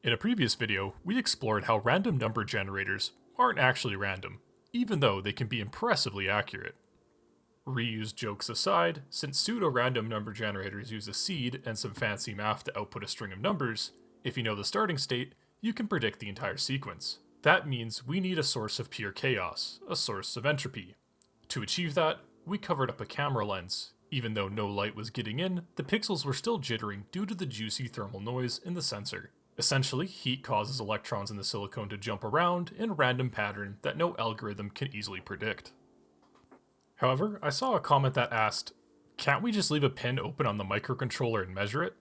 In a previous video, we explored how random number generators aren't actually random, even though they can be impressively accurate. Reused jokes aside, since pseudo-random number generators use a seed and some fancy math to output a string of numbers, if you know the starting state, you can predict the entire sequence. That means we need a source of pure chaos, a source of entropy. To achieve that, we covered up a camera lens. Even though no light was getting in, the pixels were still jittering due to the juicy thermal noise in the sensor. Essentially, heat causes electrons in the silicone to jump around in a random pattern that no algorithm can easily predict. However, I saw a comment that asked, can't we just leave a pin open on the microcontroller and measure it?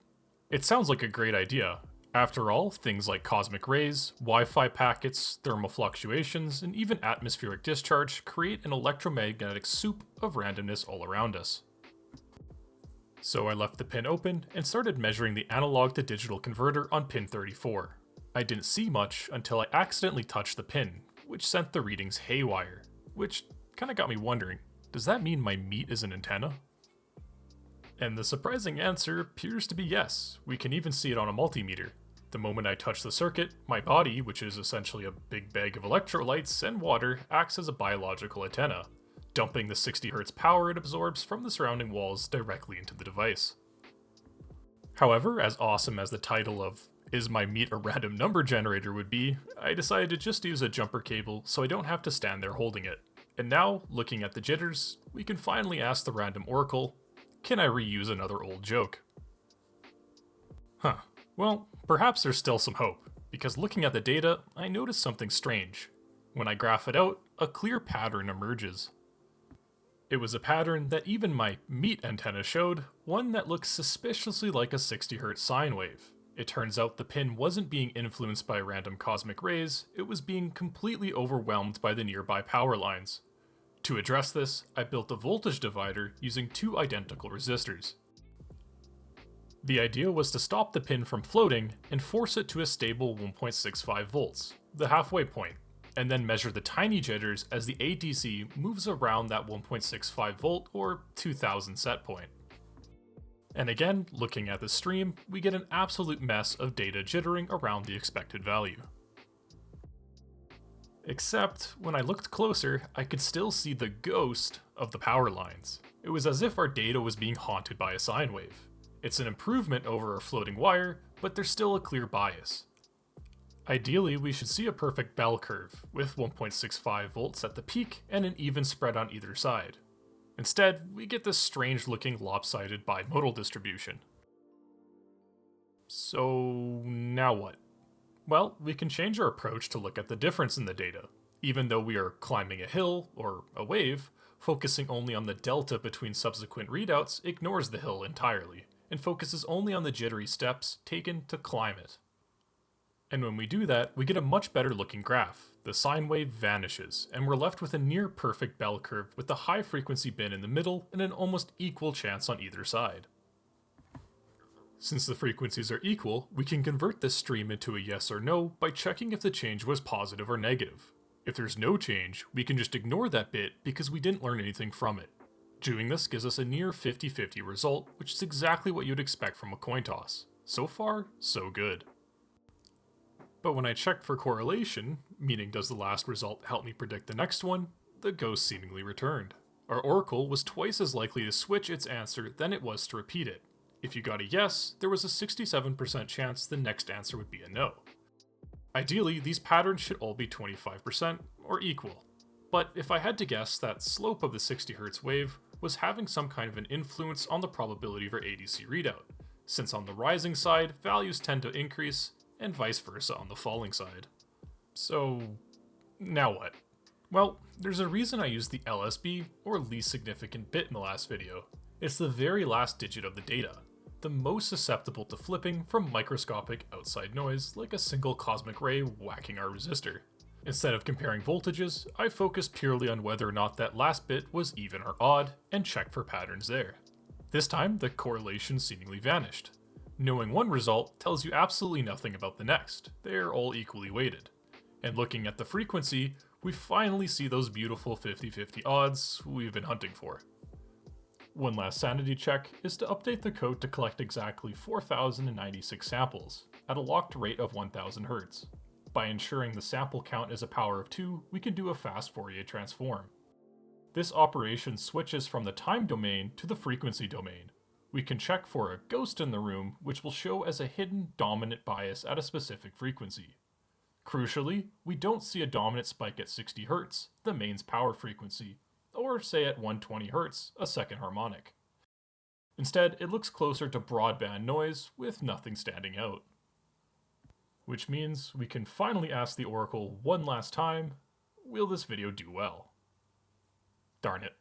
It sounds like a great idea. After all, things like cosmic rays, Wi-Fi packets, thermal fluctuations, and even atmospheric discharge create an electromagnetic soup of randomness all around us. So I left the pin open and started measuring the analog to digital converter on pin 34. I didn't see much until I accidentally touched the pin, which sent the readings haywire, which kinda got me wondering, does that mean my meat is an antenna? And the surprising answer appears to be yes, we can even see it on a multimeter. The moment I touch the circuit, my body, which is essentially a big bag of electrolytes and water, acts as a biological antenna, dumping the 60 Hz power it absorbs from the surrounding walls directly into the device. However, as awesome as the title of Is My Meat a Random Number Generator would be, I decided to just use a jumper cable so I don't have to stand there holding it. And now, looking at the jitters, we can finally ask the random oracle, can I reuse another old joke? Well, perhaps there's still some hope, because looking at the data, I noticed something strange. When I graph it out, a clear pattern emerges. It was a pattern that even my meat antenna showed, one that looks suspiciously like a 60 Hz sine wave. It turns out the pin wasn't being influenced by random cosmic rays, it was being completely overwhelmed by the nearby power lines. To address this, I built a voltage divider using two identical resistors. The idea was to stop the pin from floating and force it to a stable 1.65 volts, the halfway point, and then measure the tiny jitters as the ADC moves around that 1.65 volt or 2000 set point. And again, looking at the stream, we get an absolute mess of data jittering around the expected value. Except, when I looked closer, I could still see the ghost of the power lines. It was as if our data was being haunted by a sine wave. It's an improvement over a floating wire, but there's still a clear bias. Ideally, we should see a perfect bell curve, with 1.65 volts at the peak and an even spread on either side. Instead, we get this strange-looking lopsided bimodal distribution. So now what? Well, we can change our approach to look at the difference in the data. Even though we are climbing a hill, or a wave, focusing only on the delta between subsequent readouts ignores the hill entirely, and focuses only on the jittery steps taken to climb it. And when we do that, we get a much better looking graph. The sine wave vanishes, and we're left with a near perfect bell curve with the high frequency bin in the middle and an almost equal chance on either side. Since the frequencies are equal, we can convert this stream into a yes or no by checking if the change was positive or negative. If there's no change, we can just ignore that bit because we didn't learn anything from it. Doing this gives us a near 50-50 result, which is exactly what you'd expect from a coin toss. So far, so good. But when I checked for correlation, meaning does the last result help me predict the next one, the ghost seemingly returned. Our oracle was twice as likely to switch its answer than it was to repeat it. If you got a yes, there was a 67% chance the next answer would be a no. Ideally, these patterns should all be 25% or equal. But if I had to guess, that slope of the 60 Hz wave was having some kind of an influence on the probability of our ADC readout, since on the rising side, values tend to increase, and vice versa on the falling side. So, now what? Well, there's a reason I used the LSB, or least significant bit, in the last video. It's the very last digit of the data, the most susceptible to flipping from microscopic outside noise like a single cosmic ray whacking our resistor. Instead of comparing voltages, I focused purely on whether or not that last bit was even or odd, and checked for patterns there. This time, the correlation seemingly vanished. Knowing one result tells you absolutely nothing about the next. They're all equally weighted. And looking at the frequency, we finally see those beautiful 50-50 odds we've been hunting for. One last sanity check is to update the code to collect exactly 4,096 samples. at a locked rate of 1000 Hz. By ensuring the sample count is a power of 2, we can do a fast Fourier transform. This operation switches from the time domain to the frequency domain. We can check for a ghost in the room, which will show as a hidden dominant bias at a specific frequency. Crucially, we don't see a dominant spike at 60 Hz, the mains power frequency, or say at 120 Hz, a second harmonic. Instead, it looks closer to broadband noise with nothing standing out. Which means we can finally ask the oracle one last time, will this video do well? Darn it.